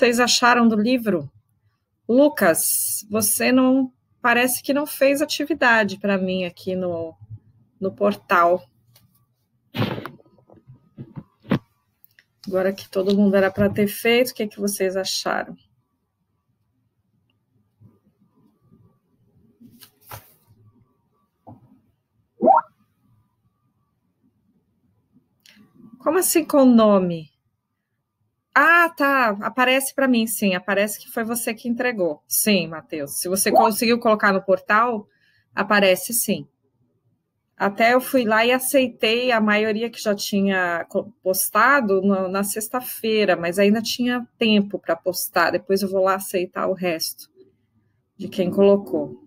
vocês acharam do livro? Lucas, você não parece que não fez atividade para mim aqui no portal. Agora que todo mundo era para ter feito, o que vocês acharam? Como assim com o nome? Ah, tá. Aparece para mim, sim. Aparece que foi você que entregou. Sim, Matheus. Se você conseguiu colocar no portal, aparece sim. Até eu fui lá e aceitei a maioria que já tinha postado na sexta-feira, mas ainda tinha tempo para postar. Depois eu vou lá aceitar o resto de quem colocou.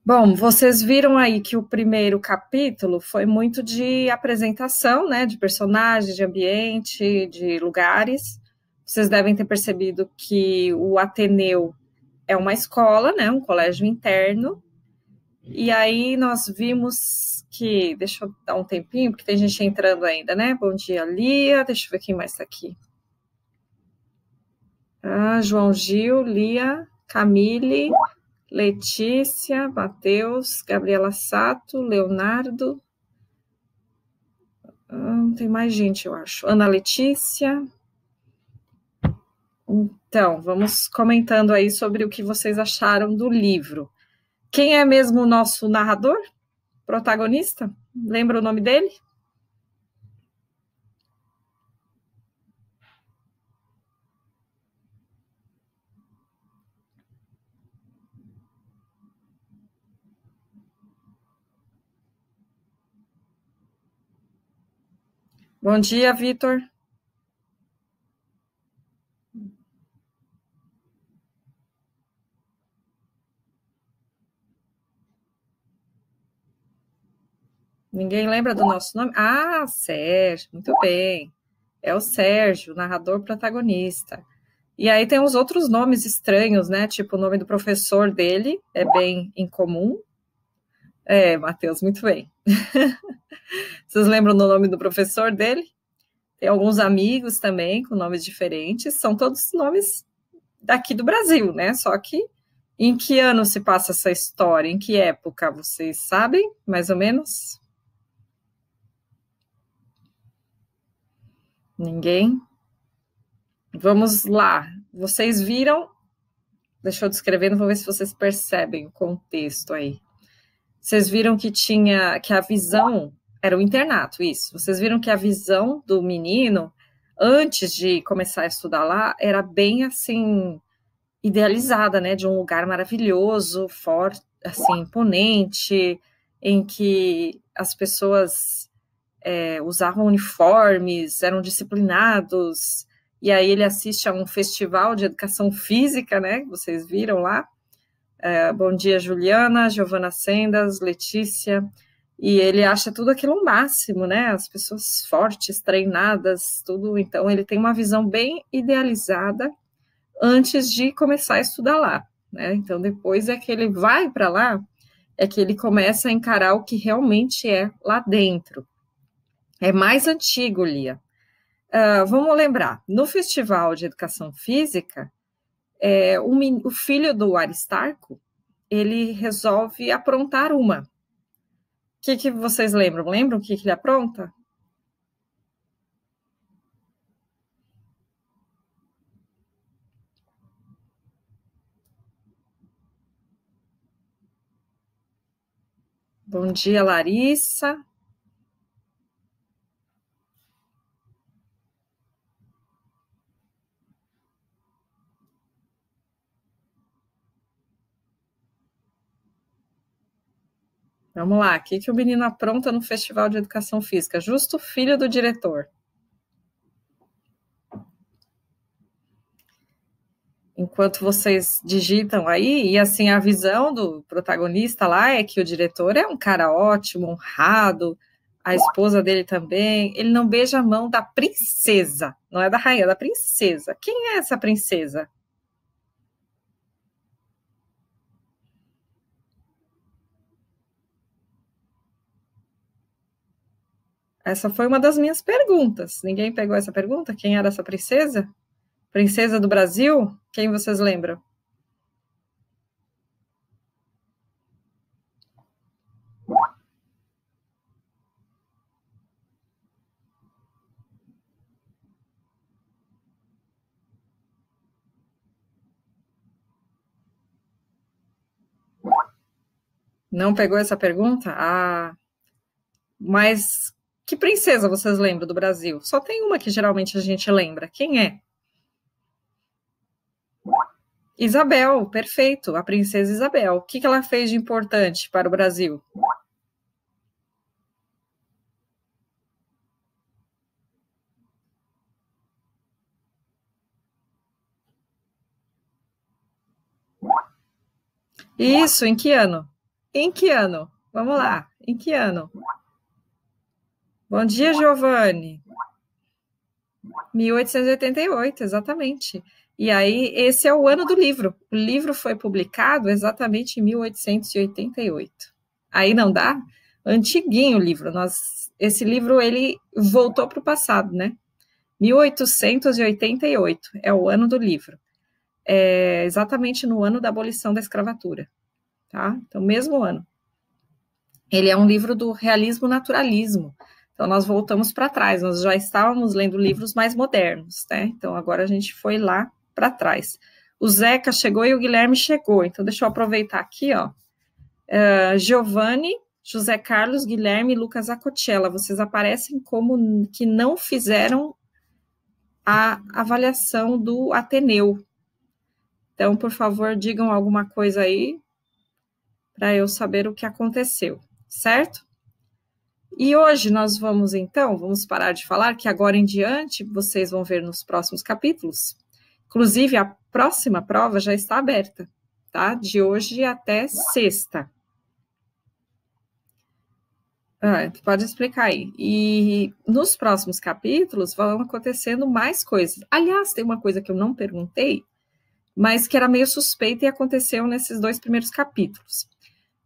Bom, vocês viram aí que o primeiro capítulo foi muito de apresentação, né, de personagens, de ambiente, de lugares. Vocês devem ter percebido que o Ateneu é uma escola, né, um colégio interno. E aí nós vimos que, deixa eu dar um tempinho, porque tem gente entrando ainda, né? Bom dia, Lia. Deixa eu ver quem mais está aqui. João Gil, Lia, Camille, Letícia, Matheus, Gabriela Sato, Leonardo. Tem mais gente, eu acho. Ana Letícia. Então, vamos comentando aí sobre o que vocês acharam do livro. Quem é mesmo o nosso narrador? Protagonista? Lembra o nome dele? Bom dia, Vitor. Ninguém lembra do nosso nome? Ah, Sérgio, muito bem. É o Sérgio, o narrador protagonista. E aí tem os outros nomes estranhos, né? Tipo, o nome do professor dele é bem incomum. Matheus, muito bem. Vocês lembram do nome do professor dele? Tem alguns amigos também com nomes diferentes. São todos nomes daqui do Brasil, né? Só que em que ano se passa essa história? Em que época? Vocês sabem, mais ou menos? Ninguém? Vamos lá. Vocês viram? Deixa eu descrever, vou ver se vocês percebem o contexto aí. Vocês viram que a visão era o internato, isso. Vocês viram que a visão do menino, antes de começar a estudar lá, era bem assim, idealizada, né? De um lugar maravilhoso, forte, assim, imponente, em que as pessoas usavam uniformes, eram disciplinados, e aí ele assiste a um festival de educação física, né? Vocês viram lá. Bom dia, Juliana, Giovana Sendas, Letícia. E ele acha tudo aquilo o máximo, né? As pessoas fortes, treinadas, tudo. Então, ele tem uma visão bem idealizada antes de começar a estudar lá, né? Então, depois é que ele vai para lá, é que ele começa a encarar o que realmente é lá dentro. É mais antigo, Lia. Vamos lembrar, no Festival de Educação Física, o filho do Aristarco, ele resolve aprontar uma. O que vocês lembram? Lembram o que ele apronta? Bom dia, Larissa. Vamos lá, o que o menino apronta no Festival de Educação Física? Justo filho do diretor. Enquanto vocês digitam aí, e assim, a visão do protagonista lá é que o diretor é um cara ótimo, honrado, a esposa dele também. Ele não beija a mão da princesa, não é da rainha, é da princesa. Quem é essa princesa? Essa foi uma das minhas perguntas. Ninguém pegou essa pergunta? Quem era essa princesa? Princesa do Brasil? Quem vocês lembram? Não pegou essa pergunta? Ah, mas que princesa vocês lembram do Brasil? Só tem uma que geralmente a gente lembra. Quem é? Isabel, perfeito, a princesa Isabel. O que ela fez de importante para o Brasil? Isso, em que ano? Em que ano? Vamos lá, em que ano? Bom dia, Giovanni. 1888, exatamente. E aí, esse é o ano do livro. O livro foi publicado exatamente em 1888. Aí não dá? Antiguinho o livro. Esse livro, ele voltou para o passado, né? 1888 é o ano do livro. É exatamente no ano da abolição da escravatura, tá? Então, mesmo ano. Ele é um livro do realismo naturalismo. Então, nós voltamos para trás, nós já estávamos lendo livros mais modernos, né? Então, agora a gente foi lá para trás. O Zeca chegou e o Guilherme chegou, então deixa eu aproveitar aqui, ó. Giovanni, José Carlos, Guilherme e Lucas Acotella, vocês aparecem como que não fizeram a avaliação do Ateneu. Então, por favor, digam alguma coisa aí para eu saber o que aconteceu, certo? E hoje nós vamos, então, vamos parar de falar, que agora em diante vocês vão ver nos próximos capítulos. Inclusive, a próxima prova já está aberta, tá? De hoje até sexta. Pode explicar aí. E nos próximos capítulos vão acontecendo mais coisas. Aliás, tem uma coisa que eu não perguntei, mas que era meio suspeita e aconteceu nesses 2 primeiros capítulos.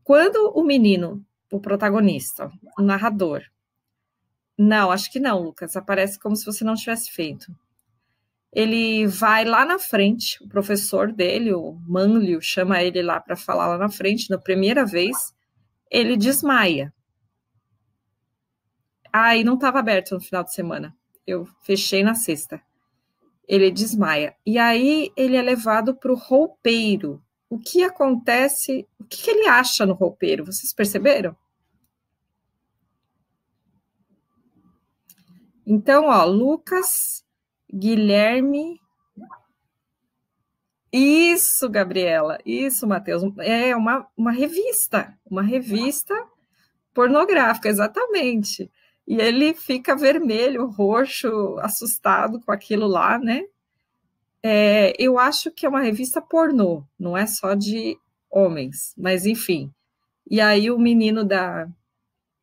Quando o menino, o protagonista, o narrador, não, acho que não, Lucas, aparece como se você não tivesse feito. Ele vai lá na frente, o professor dele, o Manlio, chama ele lá para falar lá na frente, na primeira vez, ele desmaia. E não estava aberto no final de semana, eu fechei na sexta. Ele desmaia. E aí ele é levado para o roupeiro. O que acontece, o que ele acha no roupeiro? Vocês perceberam? Então, ó, Lucas, Guilherme. Isso, Gabriela. Isso, Matheus. É uma revista pornográfica, exatamente. E ele fica vermelho, roxo, assustado com aquilo lá, né? Eu acho que é uma revista pornô, não é só de homens, mas enfim. E aí o menino da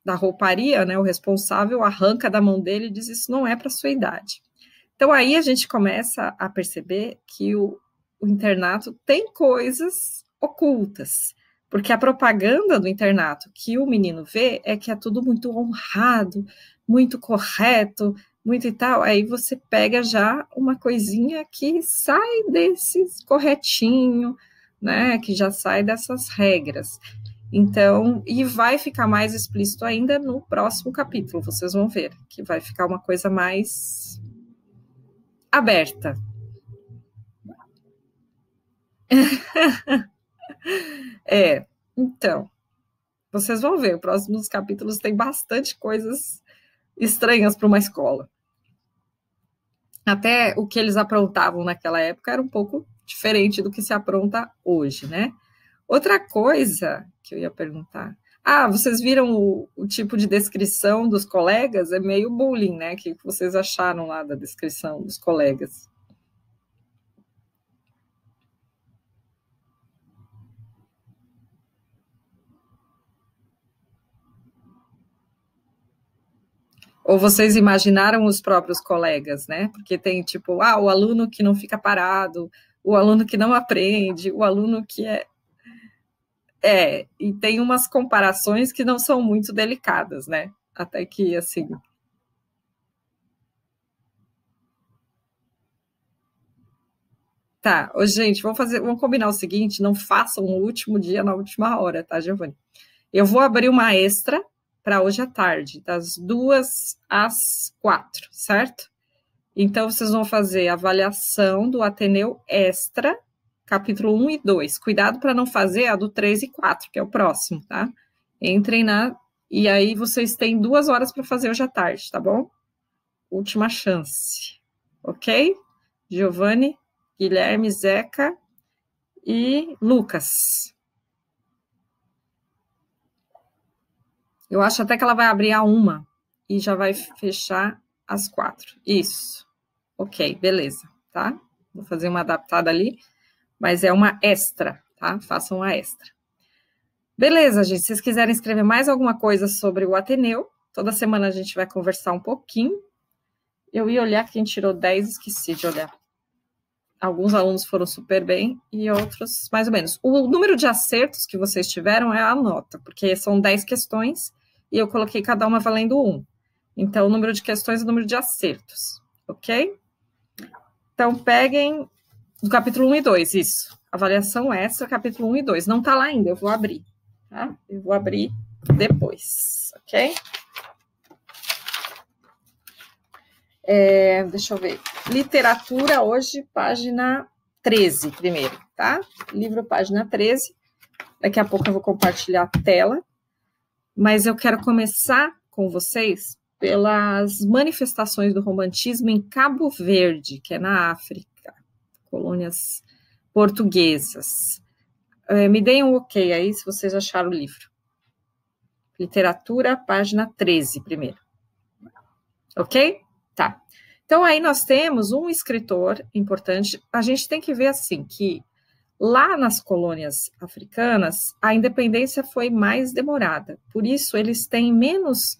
rouparia, né, o responsável, arranca da mão dele e diz: isso não é para sua idade. Então aí a gente começa a perceber que o internato tem coisas ocultas, porque a propaganda do internato que o menino vê é que é tudo muito honrado, muito correto, muito e tal. Aí você pega já uma coisinha que sai desse corretinho, né, que já sai dessas regras. Então, e vai ficar mais explícito ainda no próximo capítulo, vocês vão ver, que vai ficar uma coisa mais aberta. Então, vocês vão ver, os próximos capítulos tem bastante coisas estranhas para uma escola. Até o que eles aprontavam naquela época era um pouco diferente do que se apronta hoje, né? Outra coisa que eu ia perguntar. Vocês viram o tipo de descrição dos colegas? É meio bullying, né? O que vocês acharam lá da descrição dos colegas? Ou vocês imaginaram os próprios colegas, né? Porque tem tipo, o aluno que não fica parado, o aluno que não aprende, o aluno que e tem umas comparações que não são muito delicadas, né? Até que, assim, Tá, ô, gente, vamos combinar o seguinte, não façam o último dia na última hora, tá, Giovanni? Eu vou abrir uma extra para hoje à tarde, das 2 às 4, certo? Então, vocês vão fazer a avaliação do Ateneu Extra, capítulo 1 e 2. Cuidado para não fazer a do 3 e 4, que é o próximo, tá? Entrem na... E aí, vocês têm 2 horas para fazer hoje à tarde, tá bom? Última chance, ok? Giovanni, Guilherme, Zeca e Lucas. Eu acho até que ela vai abrir a 1 e já vai fechar às 4. Isso. Ok, beleza, tá? Vou fazer uma adaptada ali, mas é uma extra, tá? Façam uma extra. Beleza, gente. Se vocês quiserem escrever mais alguma coisa sobre o Ateneu, toda semana a gente vai conversar um pouquinho. Eu ia olhar quem tirou 10, esqueci de olhar. Alguns alunos foram super bem e outros mais ou menos. O número de acertos que vocês tiveram é a nota, porque são 10 questões e eu coloquei cada uma valendo 1. Então, o número de questões é o número de acertos, ok? Então, peguem do capítulo 1 e 2, isso. Avaliação extra, capítulo 1 e 2. Não está lá ainda, eu vou abrir, tá? Eu vou abrir depois, ok? Deixa eu ver. Literatura, hoje, página 13, primeiro, tá? Livro, página 13. Daqui a pouco eu vou compartilhar a tela. Mas eu quero começar com vocês pelas manifestações do romantismo em Cabo Verde, que é na África, colônias portuguesas. Me deem um ok aí, se vocês acharam o livro. Literatura, página 13, primeiro. Ok? Tá. Então, aí nós temos um escritor importante. A gente tem que ver, assim, que lá nas colônias africanas, a independência foi mais demorada. Por isso, eles têm menos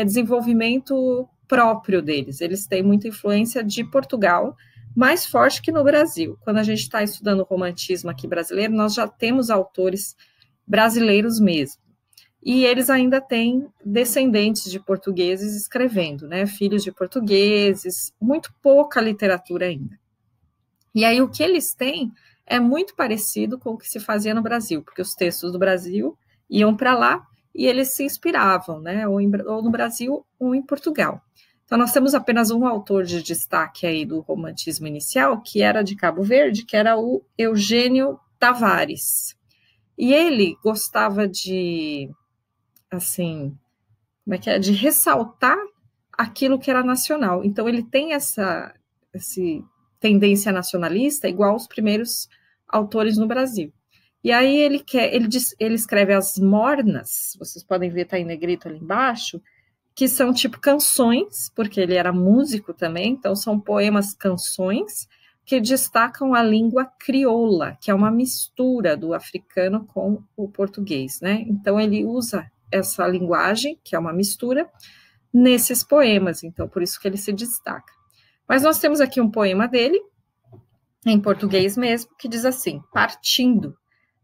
desenvolvimento próprio deles. Eles têm muita influência de Portugal, mais forte que no Brasil. Quando a gente está estudando o romantismo aqui brasileiro, nós já temos autores brasileiros mesmo. E eles ainda têm descendentes de portugueses escrevendo, né? Filhos de portugueses, muito pouca literatura ainda. E aí o que eles têm é muito parecido com o que se fazia no Brasil, porque os textos do Brasil iam para lá e eles se inspiravam, né? Ou no Brasil ou em Portugal. Então nós temos apenas um autor de destaque aí do romantismo inicial, que era de Cabo Verde, que era o Eugênio Tavares. E ele gostava de, assim, como é que é? De ressaltar aquilo que era nacional. Então ele tem essa tendência nacionalista igual os primeiros autores no Brasil. E aí ele escreve as mornas, vocês podem ver, tá em negrito ali embaixo, que são tipo canções, porque ele era músico também, então são poemas canções que destacam a língua crioula, que é uma mistura do africano com o português, né? Então ele usa essa linguagem, que é uma mistura, nesses poemas, então por isso que ele se destaca. Mas nós temos aqui um poema dele, em português mesmo, que diz assim: partindo,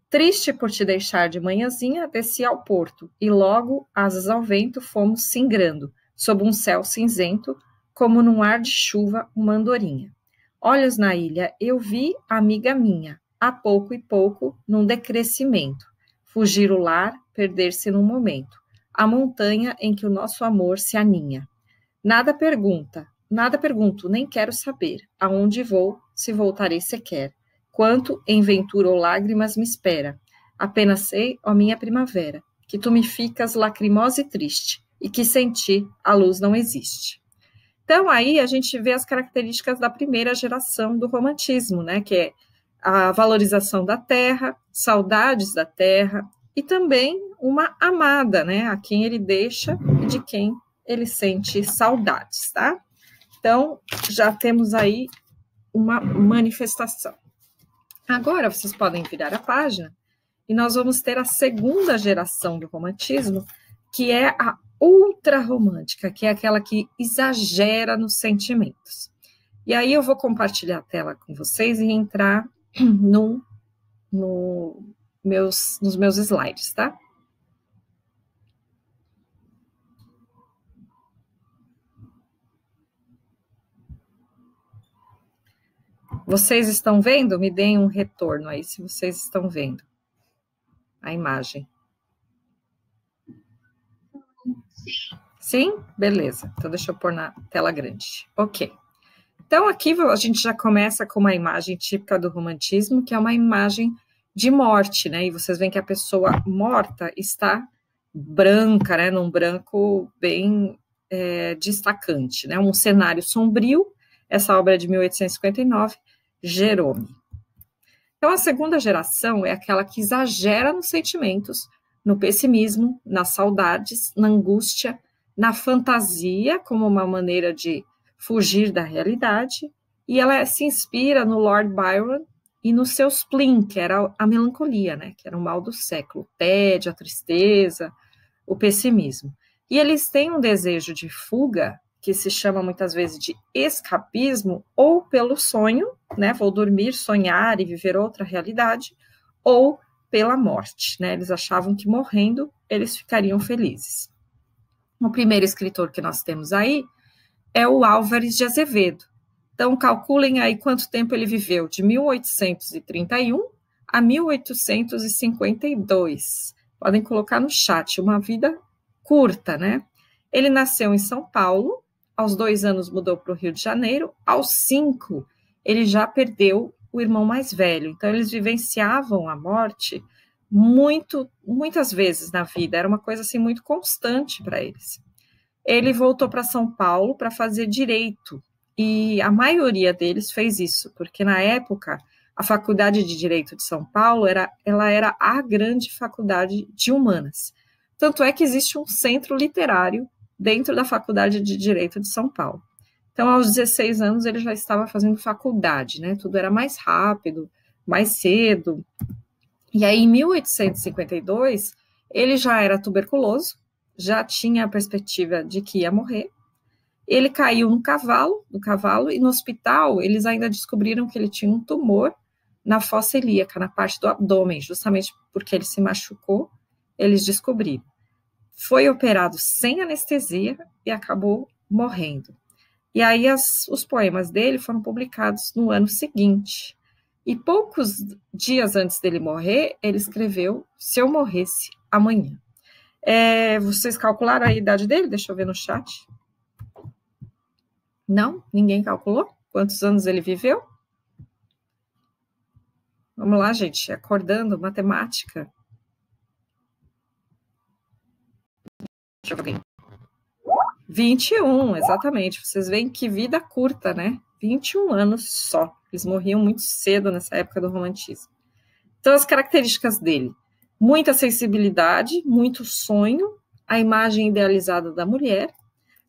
triste por te deixar de manhãzinha, desci ao porto, e logo, asas ao vento, fomos singrando, sob um céu cinzento, como num ar de chuva, uma andorinha. Olhos na ilha, eu vi, amiga minha, a pouco e pouco, num decrescimento, fugir o lar, perder-se num momento, a montanha em que o nosso amor se aninha. Nada pergunto, nem quero saber, aonde vou, se voltarei sequer, quanto em ventura ou lágrimas me espera. Apenas sei, ó minha primavera, que tu me ficas lacrimosa e triste, e que sem ti a luz não existe. Então, aí a gente vê as características da primeira geração do romantismo, né? Que é a valorização da terra, saudades da terra, e também uma amada, né? A quem ele deixa e de quem ele sente saudades, tá? Então, já temos aí uma manifestação. Agora, vocês podem virar a página e nós vamos ter a segunda geração do romantismo, que é a ultrarromântica, que é aquela que exagera nos sentimentos. E aí eu vou compartilhar a tela com vocês e entrar nos meus slides, tá? Vocês estão vendo? Me deem um retorno aí, se vocês estão vendo a imagem. Sim? Beleza. Então, deixa eu pôr na tela grande. Ok. Então, aqui a gente já começa com uma imagem típica do romantismo, que é uma imagem de morte, né? E vocês veem que a pessoa morta está branca, né? Num branco bem destacante, né? Um cenário sombrio. Essa obra é de 1859, Jerome. Então, a segunda geração é aquela que exagera nos sentimentos, no pessimismo, nas saudades, na angústia, na fantasia, como uma maneira de fugir da realidade, e ela se inspira no Lord Byron e no seu spleen, que era a melancolia, né? Que era o mal do século, o tédio, a tristeza, o pessimismo. E eles têm um desejo de fuga, que se chama muitas vezes de escapismo, ou pelo sonho, né? Vou dormir, sonhar e viver outra realidade, ou pela morte, né? Eles achavam que morrendo eles ficariam felizes. O primeiro escritor que nós temos aí é o Álvares de Azevedo. Então, calculem aí quanto tempo ele viveu, de 1831 a 1852. Podem colocar no chat, uma vida curta, né? Ele nasceu em São Paulo, aos 2 anos mudou para o Rio de Janeiro, aos 5 ele já perdeu o irmão mais velho. Então, eles vivenciavam a morte muitas vezes na vida, era uma coisa assim muito constante para eles. Ele voltou para São Paulo para fazer direito, e a maioria deles fez isso, porque na época a Faculdade de Direito de São Paulo ela era a grande faculdade de humanas. Tanto é que existe um centro literário dentro da Faculdade de Direito de São Paulo. Então, aos 16 anos, ele já estava fazendo faculdade, né? Tudo era mais rápido, mais cedo. E aí, em 1852, ele já era tuberculoso, já tinha a perspectiva de que ia morrer. Ele caiu no cavalo, e no hospital eles ainda descobriram que ele tinha um tumor na fossa ilíaca, na parte do abdômen, justamente porque ele se machucou, eles descobriram. Foi operado sem anestesia e acabou morrendo. E aí os poemas dele foram publicados no ano seguinte. E poucos dias antes dele morrer, ele escreveu Se Eu Morresse Amanhã. Vocês calcularam a idade dele? Deixa eu ver no chat. Não? Ninguém calculou? Quantos anos ele viveu? Vamos lá, gente, acordando, matemática. Deixa eu ver. 21, exatamente. Vocês veem que vida curta, né? 21 anos só. Eles morriam muito cedo nessa época do romantismo. Então, as características dele: muita sensibilidade, muito sonho, a imagem idealizada da mulher,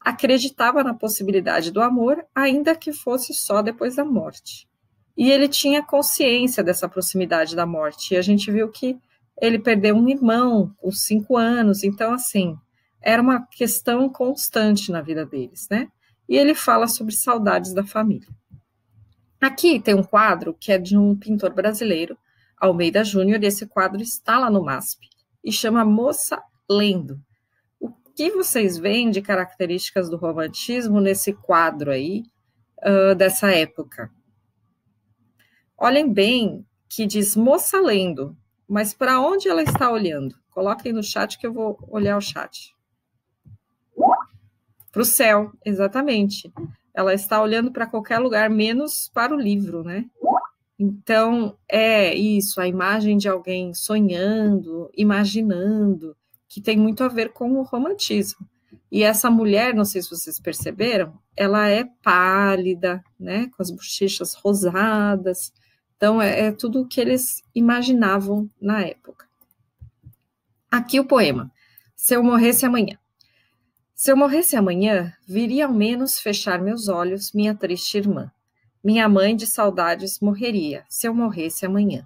acreditava na possibilidade do amor, ainda que fosse só depois da morte. E ele tinha consciência dessa proximidade da morte. E a gente viu que ele perdeu um irmão com 5 anos. Então, assim, era uma questão constante na vida deles, né? E ele fala sobre saudades da família. Aqui tem um quadro que é de um pintor brasileiro, Almeida Júnior, e esse quadro está lá no MASP, e chama Moça Lendo. O que vocês veem de características do romantismo nesse quadro aí, dessa época? Olhem bem que diz Moça Lendo, mas para onde ela está olhando? Coloquem no chat que eu vou olhar o chat. Para o céu, exatamente. Ela está olhando para qualquer lugar, menos para o livro, né? Então, é isso, a imagem de alguém sonhando, imaginando, que tem muito a ver com o romantismo. E essa mulher, não sei se vocês perceberam, ela é pálida, né? Com as bochechas rosadas. Então, é tudo o que eles imaginavam na época. Aqui o poema. Se eu morresse amanhã. Se eu morresse amanhã, viria ao menos fechar meus olhos minha triste irmã. Minha mãe de saudades morreria, se eu morresse amanhã.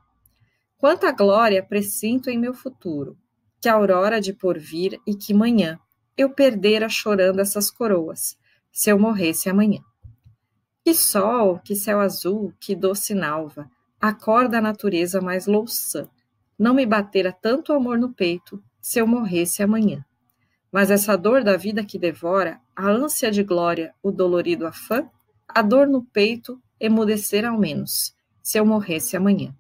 Quanta glória presinto em meu futuro, que aurora de porvir e que manhã eu perdera chorando essas coroas, se eu morresse amanhã. Que sol, que céu azul, que doce nalva, acorda a natureza mais louçã. Não me batera tanto amor no peito, se eu morresse amanhã. Mas essa dor da vida que devora, a ânsia de glória, o dolorido afã, a dor no peito, emudecer ao menos, se eu morresse amanhã.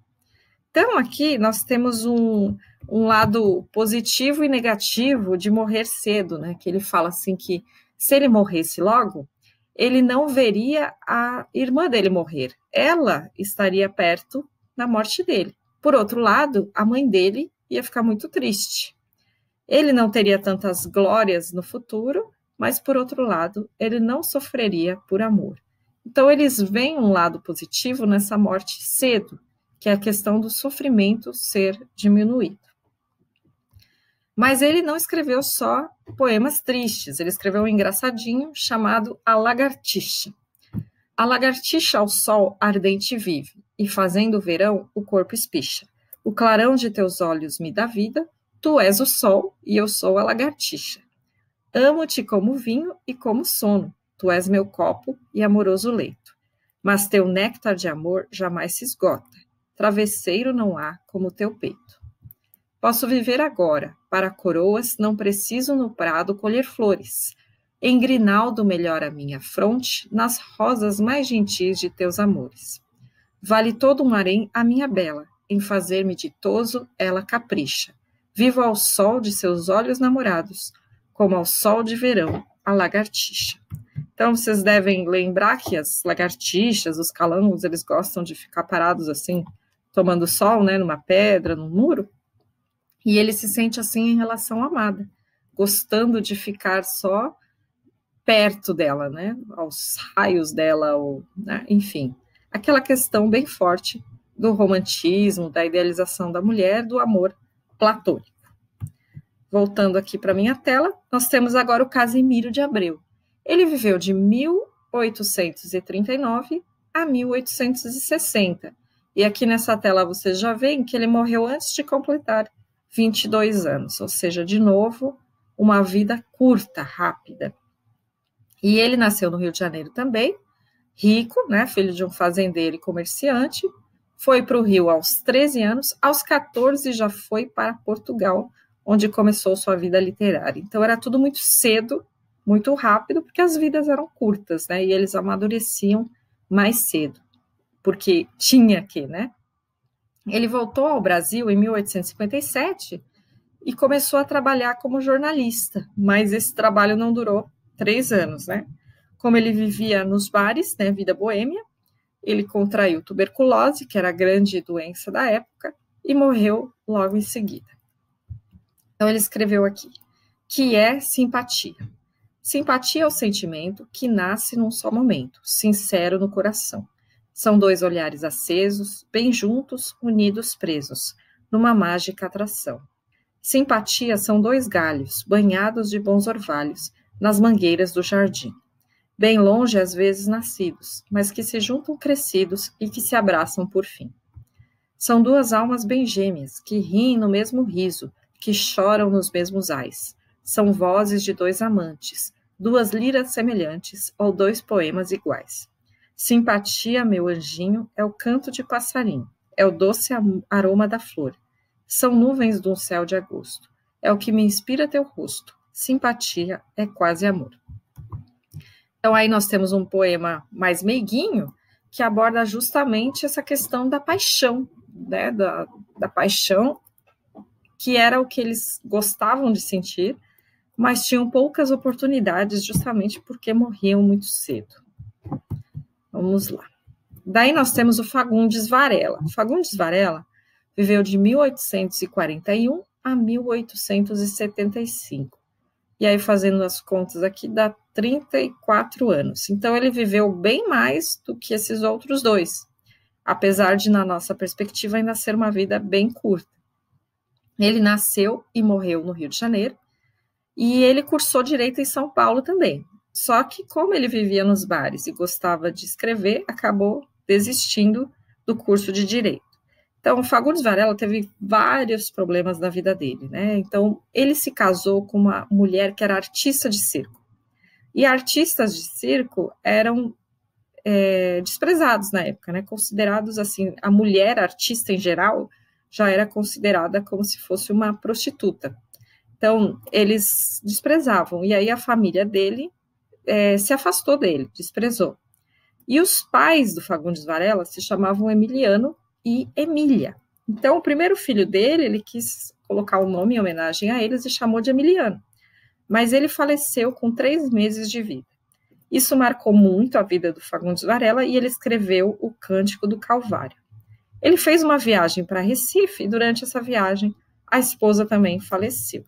Então, aqui nós temos um lado positivo e negativo de morrer cedo, né? Que ele fala assim que se ele morresse logo, ele não veria a irmã dele morrer. Ela estaria perto na morte dele. Por outro lado, a mãe dele ia ficar muito triste. Ele não teria tantas glórias no futuro, mas, por outro lado, ele não sofreria por amor. Então, eles veem um lado positivo nessa morte cedo, que é a questão do sofrimento ser diminuído. Mas ele não escreveu só poemas tristes, ele escreveu um engraçadinho chamado A Lagartixa. A lagartixa ao sol ardente vive, e fazendo o verão o corpo espicha. O clarão de teus olhos me dá vida, tu és o sol e eu sou a lagartixa. Amo-te como vinho e como sono, tu és meu copo e amoroso leito. Mas teu néctar de amor jamais se esgota, travesseiro não há como teu peito. Posso viver agora, para coroas não preciso no prado colher flores. Em grinaldo melhor a minha fronte, nas rosas mais gentis de teus amores. Vale todo um harém a minha bela, em fazer-me ditoso ela capricha. Vivo ao sol de seus olhos namorados, como ao sol de verão, a lagartixa. Então, vocês devem lembrar que as lagartixas, os calangos, eles gostam de ficar parados assim, tomando sol, né, numa pedra, num muro, e ele se sente assim em relação à amada, gostando de ficar só perto dela, né, aos raios dela, ou, né, enfim, aquela questão bem forte do romantismo, da idealização da mulher, do amor platônico. Voltando aqui para minha tela, nós temos agora o Casimiro de Abreu. Ele viveu de 1839 a 1860. E aqui nessa tela vocês já veem que ele morreu antes de completar 22 anos, ou seja, de novo, uma vida curta, rápida. E ele nasceu no Rio de Janeiro também, rico, né, filho de um fazendeiro e comerciante, foi para o Rio aos 13 anos, aos 14 já foi para Portugal, onde começou sua vida literária. Então era tudo muito cedo, muito rápido, porque as vidas eram curtas, né, e eles amadureciam mais cedo, porque tinha que, né. Ele voltou ao Brasil em 1857 e começou a trabalhar como jornalista, mas esse trabalho não durou 3 anos, né. Como ele vivia nos bares, né, vida boêmia, ele contraiu tuberculose, que era a grande doença da época, e morreu logo em seguida. Então ele escreveu aqui, que é simpatia. Simpatia é o sentimento que nasce num só momento, sincero no coração. São dois olhares acesos, bem juntos, unidos, presos, numa mágica atração. Simpatia são dois galhos, banhados de bons orvalhos, nas mangueiras do jardim. Bem longe às vezes nascidos, mas que se juntam crescidos e que se abraçam por fim. São duas almas bem gêmeas, que riem no mesmo riso, que choram nos mesmos ais. São vozes de dois amantes, duas liras semelhantes ou dois poemas iguais. Simpatia, meu anjinho, é o canto de passarinho, é o doce aroma da flor. São nuvens de um céu de agosto, é o que me inspira teu rosto. Simpatia é quase amor. Então aí nós temos um poema mais meiguinho, que aborda justamente essa questão da paixão, né, da paixão, que era o que eles gostavam de sentir, mas tinham poucas oportunidades justamente porque morriam muito cedo. Vamos lá. Daí nós temos o Fagundes Varela. O Fagundes Varela viveu de 1841 a 1875. E aí, fazendo as contas aqui, dá 34 anos. Então, ele viveu bem mais do que esses outros dois, apesar de, na nossa perspectiva, ainda ser uma vida bem curta. Ele nasceu e morreu no Rio de Janeiro, e ele cursou Direito em São Paulo também. Só que, como ele vivia nos bares e gostava de escrever, acabou desistindo do curso de Direito. Então, o Fagundes Varela teve vários problemas na vida dele, né? Então, ele se casou com uma mulher que era artista de circo. E artistas de circo eram desprezados na época, né? Considerados assim, a mulher artista em geral já era considerada como se fosse uma prostituta. Então, eles desprezavam. E aí a família dele se afastou dele, desprezou. E os pais do Fagundes Varela se chamavam Emiliano e Emília. Então, o primeiro filho dele, ele quis colocar o nome em homenagem a eles e chamou de Emiliano. Mas ele faleceu com 3 meses de vida. Isso marcou muito a vida do Fagundes Varela e ele escreveu o Cântico do Calvário. Ele fez uma viagem para Recife e durante essa viagem a esposa também faleceu.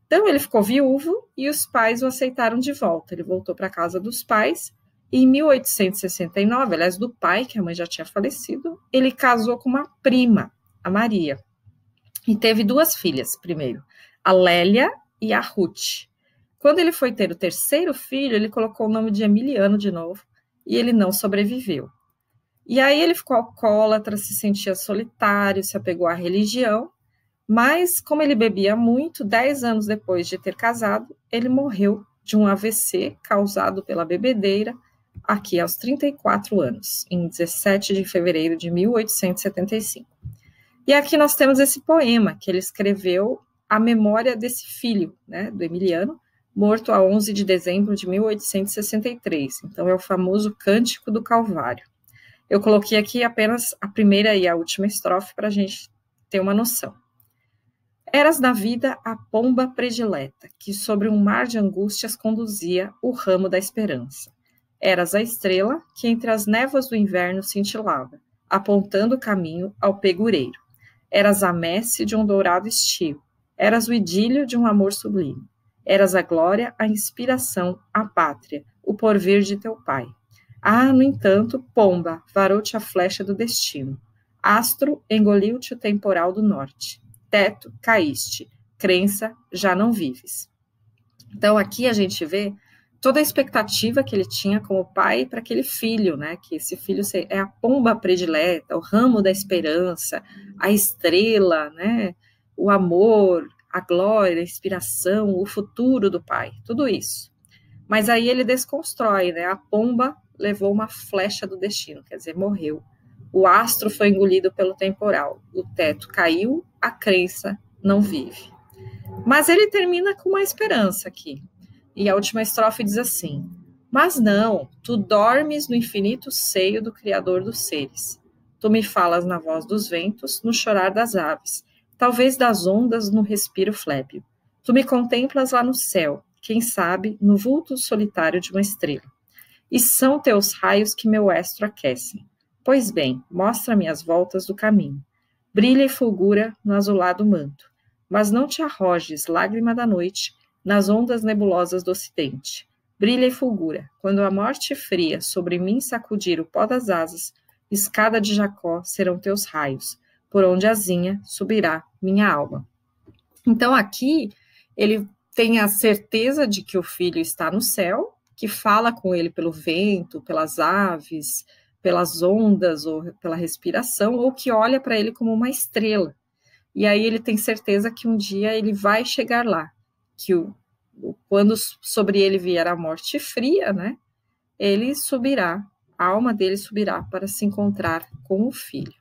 Então ele ficou viúvo e os pais o aceitaram de volta. Ele voltou para a casa dos pais e em 1869, aliás, do pai, que a mãe já tinha falecido, ele casou com uma prima, a Maria, e teve 2 filhas primeiro, a Lélia e a Ruth. Quando ele foi ter o terceiro filho, ele colocou o nome de Emiliano de novo e ele não sobreviveu. E aí ele ficou alcoólatra, se sentia solitário, se apegou à religião, mas como ele bebia muito, 10 anos depois de ter casado, ele morreu de um AVC causado pela bebedeira, aqui aos 34 anos, em 17 de fevereiro de 1875. E aqui nós temos esse poema que ele escreveu à memória desse filho, né, do Emiliano, morto a 11 de dezembro de 1863. Então, é o famoso Cântico do Calvário. Eu coloquei aqui apenas a primeira e a última estrofe para a gente ter uma noção. Eras na vida a pomba predileta, que sobre um mar de angústias conduzia o ramo da esperança. Eras a estrela que entre as névoas do inverno cintilava, apontando o caminho ao pegureiro. Eras a messe de um dourado estio, eras o idílio de um amor sublime. Eras a glória, a inspiração, a pátria, o porvir de teu pai. Ah, no entanto, pomba, varou-te a flecha do destino. Astro, engoliu-te o temporal do norte. Teto, caíste. Crença, já não vives. Então, aqui a gente vê toda a expectativa que ele tinha como pai para aquele filho, né? Que esse filho é a pomba predileta, o ramo da esperança, a estrela, né? O amor, a glória, a inspiração, o futuro do pai, tudo isso. Mas aí ele desconstrói, né? A pomba levou uma flecha do destino, quer dizer, morreu. O astro foi engolido pelo temporal, o teto caiu, a crença não vive. Mas ele termina com uma esperança aqui. E a última estrofe diz assim: mas não, tu dormes no infinito seio do Criador dos seres. Tu me falas na voz dos ventos, no chorar das aves, talvez das ondas no respiro flébio. Tu me contemplas lá no céu, quem sabe, no vulto solitário de uma estrela. E são teus raios que meu estro aquecem. Pois bem, mostra-me as voltas do caminho. Brilha e fulgura no azulado manto. Mas não te arrojes, lágrima da noite, nas ondas nebulosas do ocidente. Brilha e fulgura, quando a morte fria sobre mim sacudir o pó das asas, escada de Jacó serão teus raios, por onde azinha subirá minha alma. Então aqui ele tem a certeza de que o filho está no céu, que fala com ele pelo vento, pelas aves, pelas ondas ou pela respiração, ou que olha para ele como uma estrela. E aí ele tem certeza que um dia ele vai chegar lá, que quando sobre ele vier a morte fria, né, ele subirá, a alma dele subirá para se encontrar com o filho.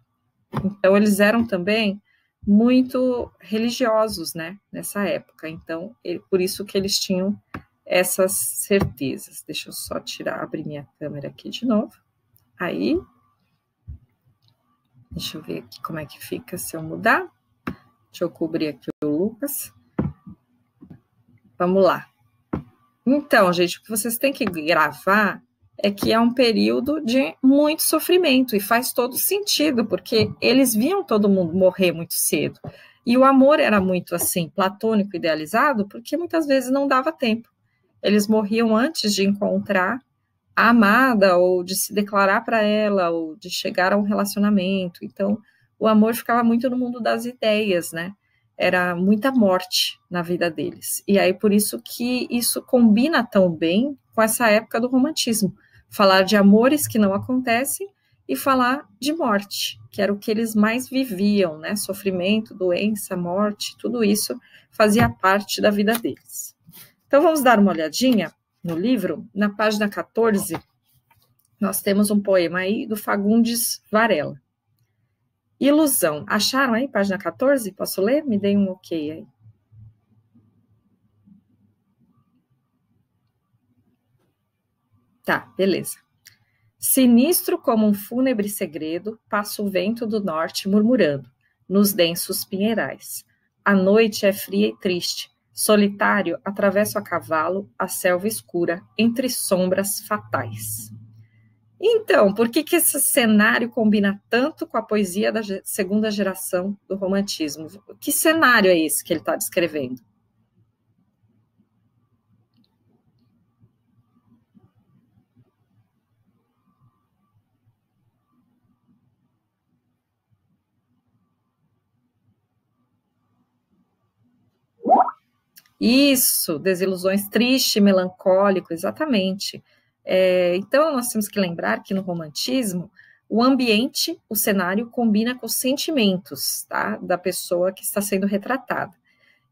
Então eles eram também muito religiosos, né, nessa época. Então, por isso que eles tinham essas certezas. Deixa eu só abrir minha câmera aqui de novo. Aí, deixa eu ver aqui como é que fica se eu mudar. Deixa eu cobrir aqui o Lucas. Vamos lá. Então, gente, o que vocês têm que gravar é que é um período de muito sofrimento, e faz todo sentido, porque eles viam todo mundo morrer muito cedo. E o amor era muito, assim, platônico, idealizado, porque muitas vezes não dava tempo. Eles morriam antes de encontrar a amada, ou de se declarar para ela, ou de chegar a um relacionamento. Então, o amor ficava muito no mundo das ideias, né? Era muita morte na vida deles. E aí, por isso que isso combina tão bem com essa época do romantismo. Falar de amores que não acontecem e falar de morte, que era o que eles mais viviam, né? Sofrimento, doença, morte, tudo isso fazia parte da vida deles. Então, vamos dar uma olhadinha no livro. Na página 14, nós temos um poema aí do Fagundes Varela. Ilusão. Acharam aí, página 14? Posso ler? Me deem um ok aí. Tá, beleza. Sinistro como um fúnebre segredo, passa o vento do norte murmurando, nos densos pinheirais. A noite é fria e triste. Solitário, atravesso a cavalo a selva escura, entre sombras fatais. Então, por que esse cenário combina tanto com a poesia da segunda geração do romantismo? Que cenário é esse que ele está descrevendo? Isso, desilusões triste, melancólico, exatamente. Então, nós temos que lembrar que no romantismo, o ambiente, o cenário, combina com os sentimentos, tá, da pessoa que está sendo retratada.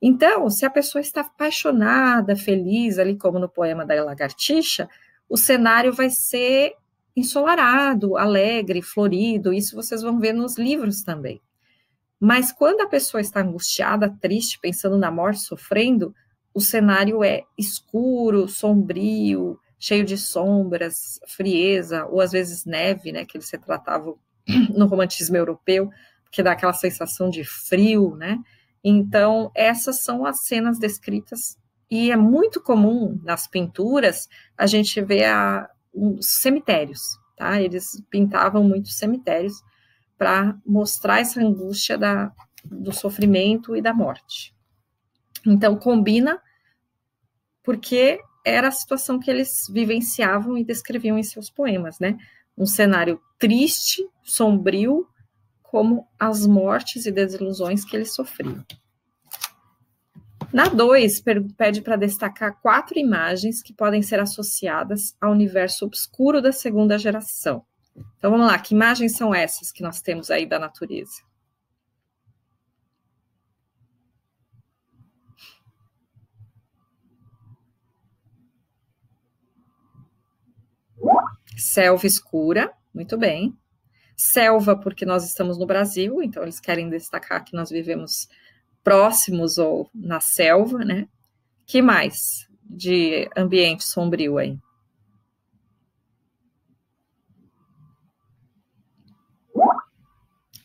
Então, se a pessoa está apaixonada, feliz, ali como no poema da Lagartixa, o cenário vai ser ensolarado, alegre, florido, isso vocês vão ver nos livros também. Mas quando a pessoa está angustiada, triste, pensando na morte, sofrendo, o cenário é escuro, sombrio, cheio de sombras, frieza, ou às vezes neve, né, que eles retratavam no romantismo europeu, que dá aquela sensação de frio, né? Então, essas são as cenas descritas, e é muito comum nas pinturas a gente ver os cemitérios, tá? Eles pintavam muitos cemitérios para mostrar essa angústia do sofrimento e da morte. Então, combina porque era a situação que eles vivenciavam e descreviam em seus poemas, né? Um cenário triste, sombrio, como as mortes e desilusões que eles sofriam. Na 2, pede para destacar 4 imagens que podem ser associadas ao universo obscuro da segunda geração. Então, vamos lá, que imagens são essas que nós temos aí da natureza? Selva escura, muito bem. Selva, porque nós estamos no Brasil, então eles querem destacar que nós vivemos próximos ou na selva, né? Que mais de ambiente sombrio aí?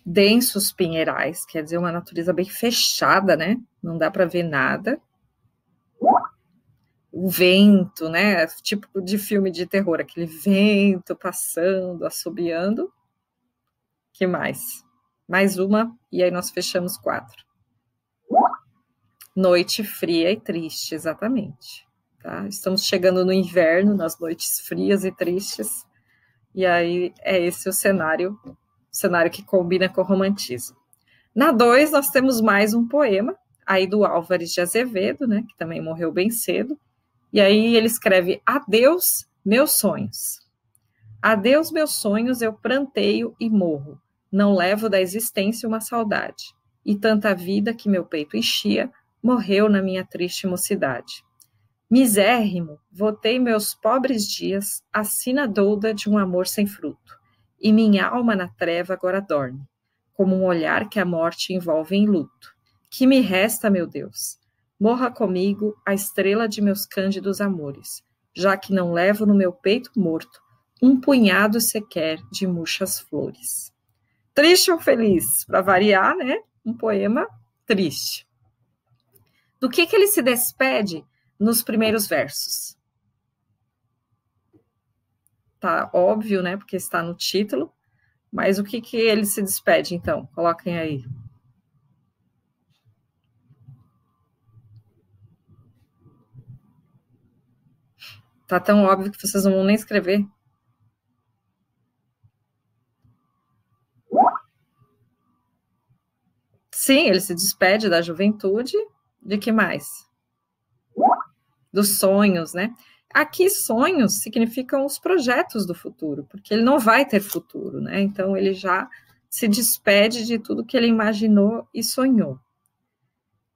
Densos pinheirais, quer dizer, uma natureza bem fechada, né? Não dá para ver nada. O vento, né? Tipo de filme de terror, aquele vento passando, assobiando. Que mais? Mais uma, e aí nós fechamos 4. Noite fria e triste, exatamente. Tá? Estamos chegando no inverno, nas noites frias e tristes, e aí é esse o cenário que combina com o romantismo. Na 2, nós temos mais um poema, aí do Álvares de Azevedo, né, que também morreu bem cedo, e aí ele escreve: Adeus, meus sonhos. Adeus, meus sonhos, eu pranteio e morro, não levo da existência uma saudade, e tanta vida que meu peito enchia, morreu na minha triste mocidade. Misérrimo, votei meus pobres dias, a sina douda de um amor sem fruto, e minha alma na treva agora dorme, como um olhar que a morte envolve em luto. Que me resta, meu Deus? Morra comigo a estrela de meus cândidos amores, já que não levo no meu peito morto um punhado sequer de murchas flores. Triste ou feliz? Para variar, né? Um poema triste. Do que ele se despede nos primeiros versos? Tá óbvio, né? Porque está no título. Mas o que ele se despede, então? Coloquem aí. Tá tão óbvio que vocês não vão nem escrever. Sim, ele se despede da juventude. De que mais? Dos sonhos, né? Aqui, sonhos significam os projetos do futuro, porque ele não vai ter futuro, né? Então, ele já se despede de tudo que ele imaginou e sonhou.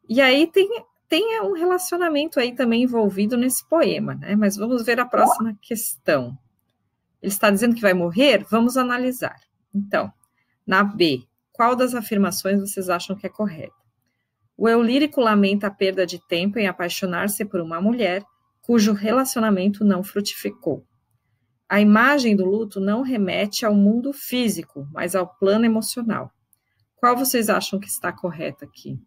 E aí tem um relacionamento aí também envolvido nesse poema, né? Mas vamos ver a próxima questão. Ele está dizendo que vai morrer? Vamos analisar. Então, na B, qual das afirmações vocês acham que é correta? O eu lírico lamenta a perda de tempo em apaixonar-se por uma mulher cujo relacionamento não frutificou. A imagem do luto não remete ao mundo físico, mas ao plano emocional. Qual vocês acham que está correto aqui?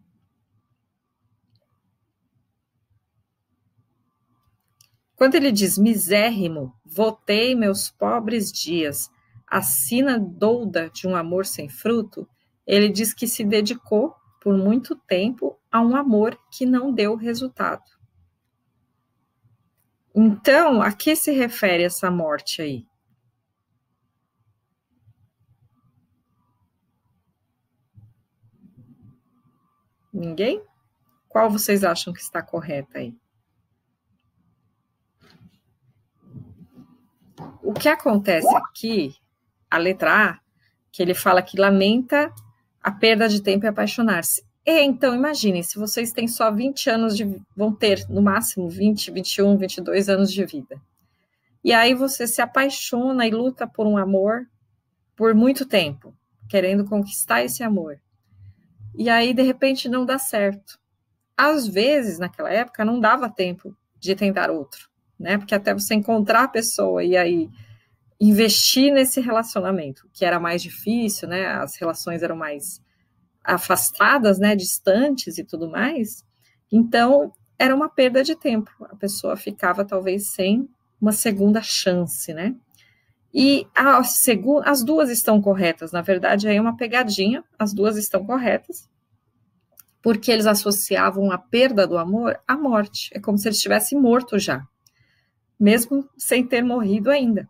Quando ele diz misérrimo, votei meus pobres dias, a sina douda de um amor sem fruto, ele diz que se dedicou por muito tempo a um amor que não deu resultado. Então, a que se refere essa morte aí? Ninguém? Qual vocês acham que está correta aí? O que acontece aqui, a letra A, que ele fala que lamenta a perda de tempo e apaixonar-se. Então, imaginem, se vocês têm só 20 anos vão ter no máximo 20, 21, 22 anos de vida. E aí você se apaixona e luta por um amor por muito tempo, querendo conquistar esse amor. E aí, de repente, não dá certo. Às vezes, naquela época, não dava tempo de tentar outro, né? Porque até você encontrar a pessoa e aí investir nesse relacionamento, que era mais difícil, né? As relações eram mais afastadas, né? Distantes e tudo mais. Então, era uma perda de tempo. A pessoa ficava talvez sem uma segunda chance, né? E as duas estão corretas. Na verdade, aí é uma pegadinha. As duas estão corretas, porque eles associavam a perda do amor à morte. É como se ele estivesse morto já, mesmo sem ter morrido ainda,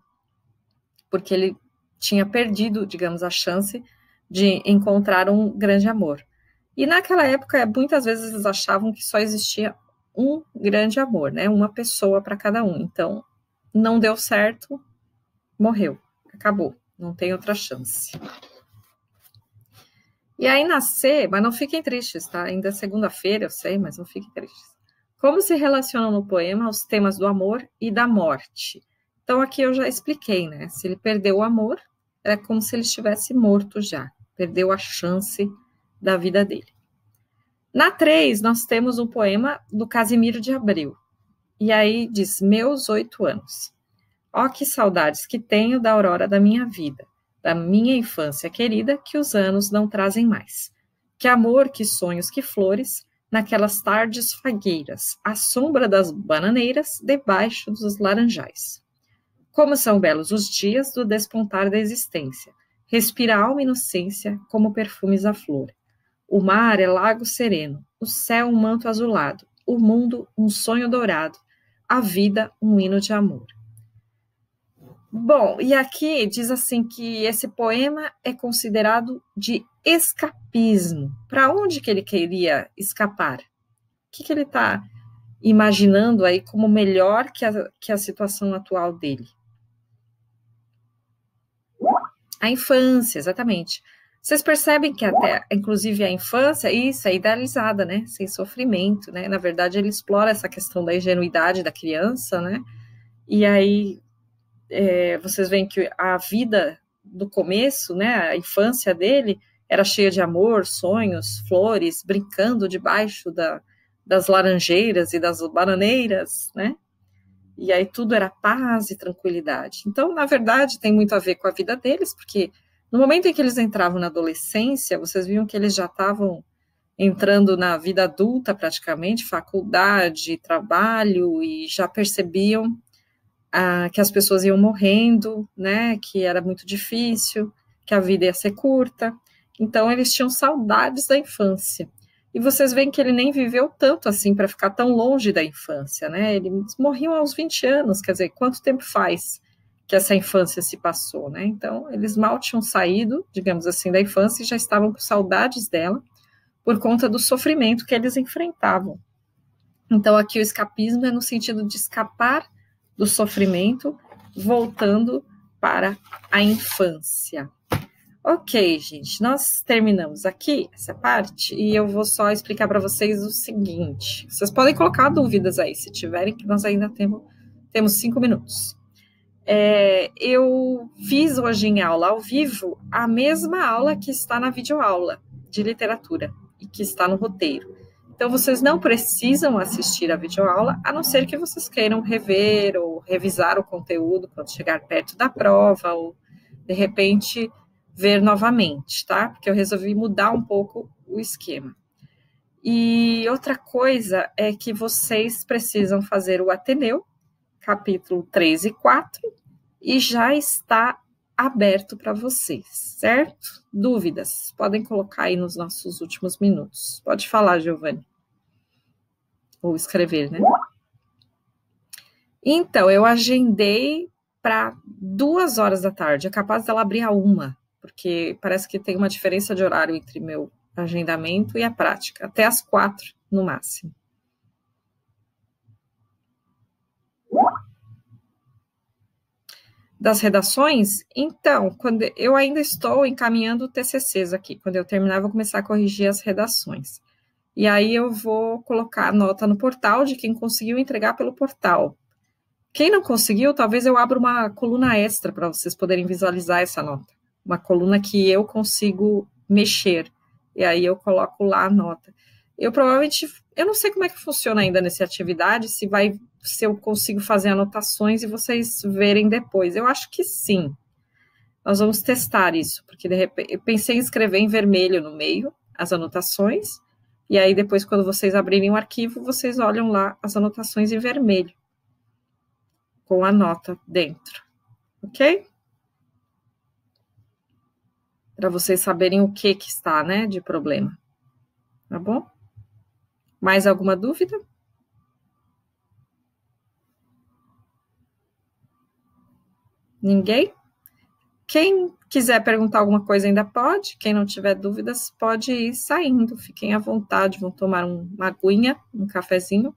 porque ele tinha perdido, digamos, a chance de encontrar um grande amor. E naquela época, muitas vezes eles achavam que só existia um grande amor, né? Uma pessoa para cada um. Então, não deu certo, morreu, acabou, não tem outra chance. E aí nascer, mas não fiquem tristes, tá? Ainda é segunda-feira, eu sei, mas não fiquem tristes. Como se relacionam no poema os temas do amor e da morte? Então aqui eu já expliquei, né? Se ele perdeu o amor, é como se ele estivesse morto já, perdeu a chance da vida dele. Na 3, nós temos um poema do Casimiro de Abreu. E aí diz, meus 8 anos. Ó que saudades que tenho da aurora da minha vida, da minha infância querida, que os anos não trazem mais. Que amor, que sonhos, que flores, naquelas tardes fagueiras, à sombra das bananeiras, debaixo dos laranjais. Como são belos os dias do despontar da existência, respira a alma inocência como perfumes a flor. O mar é lago sereno, o céu um manto azulado, o mundo um sonho dourado, a vida um hino de amor. Bom, e aqui diz assim que esse poema é considerado de escapismo. Para onde que ele queria escapar? O que ele está imaginando aí como melhor que a situação atual dele? A infância, exatamente. Vocês percebem que até, inclusive, a infância, isso é idealizada, né? Sem sofrimento, né? Na verdade, ele explora essa questão da ingenuidade da criança, né? E aí vocês veem que a vida do começo, né, a infância dele, era cheia de amor, sonhos, flores, brincando debaixo das laranjeiras e das bananeiras, né? E aí tudo era paz e tranquilidade. Então, na verdade, tem muito a ver com a vida deles, porque no momento em que eles entravam na adolescência, vocês viam que eles já estavam entrando na vida adulta praticamente, faculdade, trabalho, e já percebiam que as pessoas iam morrendo, né, que era muito difícil, que a vida ia ser curta. Então, eles tinham saudades da infância. E vocês veem que ele nem viveu tanto assim para ficar tão longe da infância, né? Eles morriam aos 20 anos, quer dizer, quanto tempo faz que essa infância se passou, né? Então, eles mal tinham saído, digamos assim, da infância e já estavam com saudades dela por conta do sofrimento que eles enfrentavam. Então, aqui o escapismo é no sentido de escapar do sofrimento, voltando para a infância. Ok, gente, nós terminamos aqui essa parte e eu vou só explicar para vocês o seguinte. Vocês podem colocar dúvidas aí, se tiverem, que nós ainda temos 5 minutos. Eu fiz hoje em aula ao vivo a mesma aula que está na videoaula de literatura e que está no roteiro. Então, vocês não precisam assistir a videoaula, a não ser que vocês queiram rever ou revisar o conteúdo quando chegar perto da prova, ou, de repente, ver novamente, tá? Porque eu resolvi mudar um pouco o esquema. E outra coisa é que vocês precisam fazer o Ateneu, capítulo 3 e 4, e já está aberto para vocês, certo? Dúvidas? Podem colocar aí nos nossos últimos minutos. Pode falar, Giovanni. Ou escrever, né? Então, eu agendei para 2 horas da tarde. É capaz dela abrir a 1, porque parece que tem uma diferença de horário entre meu agendamento e a prática. Até às 4, no máximo. Das redações, então, quando eu ainda estou encaminhando TCCs aqui. Quando eu terminar, eu vou começar a corrigir as redações. E aí eu vou colocar a nota no portal de quem conseguiu entregar pelo portal. Quem não conseguiu, talvez eu abra uma coluna extra para vocês poderem visualizar essa nota. Uma coluna que eu consigo mexer. E aí eu coloco lá a nota. Eu provavelmente, eu não sei como é que funciona ainda nessa atividade, se eu consigo fazer anotações e vocês verem depois. Eu acho que sim. Nós vamos testar isso, porque de repente eu pensei em escrever em vermelho no meio as anotações, e aí depois, quando vocês abrirem o arquivo, vocês olham lá as anotações em vermelho, com a nota dentro, ok? Para vocês saberem o que está, né, de problema. Tá bom? Mais alguma dúvida? Ninguém? Quem quiser perguntar alguma coisa ainda pode. Quem não tiver dúvidas pode ir saindo. Fiquem à vontade, vão tomar uma aguinha, um cafezinho.